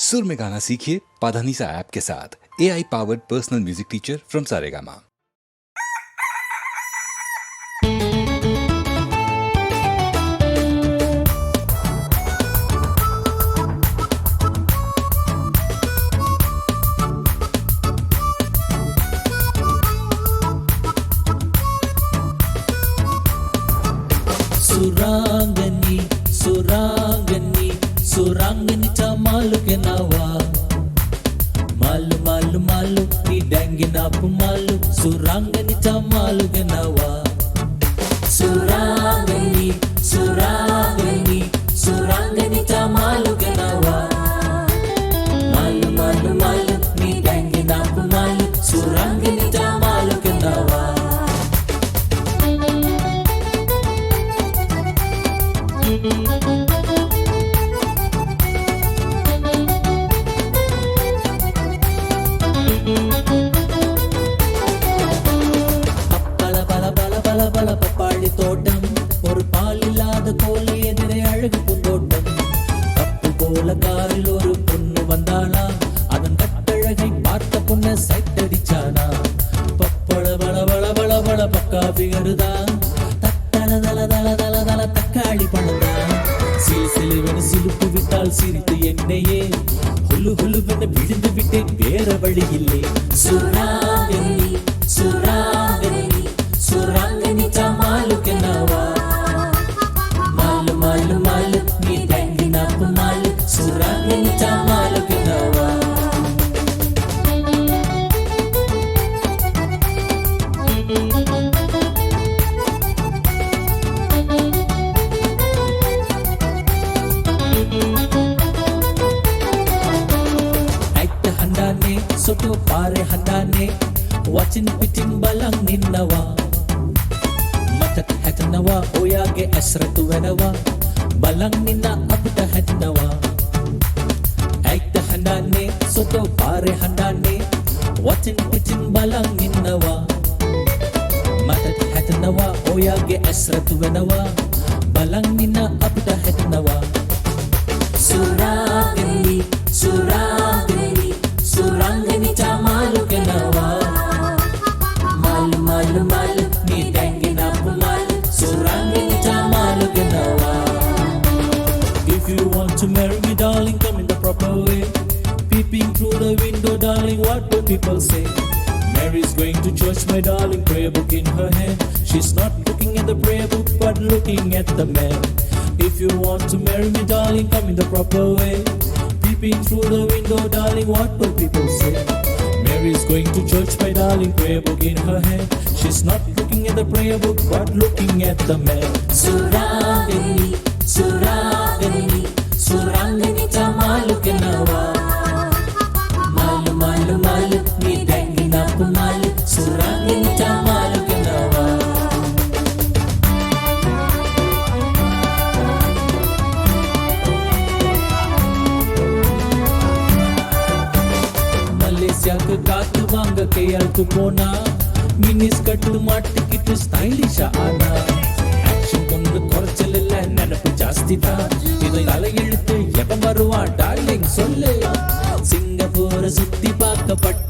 सुर में गाना सीखिए पाधानीसा ऐप के साथ। AI powered personal music teacher from Saregama. सुरांगनी सुरांगनी सुरांगनी मालू के नावा मालू मालू मालू नी डेंगे नापु मालू सुरांगनी मालू के नावा सुरांगनी सुरांगनी सुरांगनी मालू के नावा मालू मालू मालू नी डेंगे नापु मालू सुरांगनी मालू के नावा பப்பாளி தோட்டம் ஒரு பால் இல்லாத கோலை எதிரே அழகு பூந்தோட்டம் கப்பு போல காரில் ஒரு பொண்ணு வந்தானா அதன் கட்டழகை பார்த்த பொண்ண சைட்டடிச்சானா பப்பள பல பல பல பல பக்கா பிகருதான் தத்தள தல தல தல தல தக்காளி பழந்தான் சிலு சிலுவென சிலுப்பு விட்டால் சிரித்து என்னையே ஹுலு ஹுலுவென விழுந்து விட்டேன் வேற வழி இல்லை சுராங்கனி சுராங்கனி सुरांगनी मालू के नावा मालू मालू मालू नी डेंगी नाप मालू सुरांगनी मालू के नावा ऐट हंडाने सोटो पारे हंडाने वाचिन पिटिन बलंग निन्नवा hatnawa oyage asratu wenawa balang nina apta hatnawa aita handane soto pare handane watin pitin balang ninnawa matat hatnawa oyage asratu wenawa balang nina apta hatnawa surangani surangani surangani malu kenawa malu malu malu ni dengi napu malu surangani malu kenawa. If you want to marry me darling, come in the proper way. Peeping through the window darling, what do people say? Mary's going to church my darling, prayer book in her hand. She's not looking at the prayer book but looking at the man. If you want to marry me darling, come in the proper way. Peeping through the window darling, what will people say? Mary's going to church my darling, prayer book in her hand. She's not looking at the prayer book but looking at the man. Surangani surangani surangani malu kenawa malu malu malu ni dengi napu malu surangani malu kenawa. மலேசியாக்கு காத்து வாங்க கையாளுக்கு போனா mini skirt மாட்டிக்கிட்டு ஸ்டைலிஷா ஆனா action கொண்டு குறைச்சல் இல்ல நினைப்பு ஜாஸ்தி தான் இதை தலையெழுத்து எவன் வருவான் டார்லிங் சொல்லு சிங்கப்பூரை சுத்தி பார்க்கப்பட்ட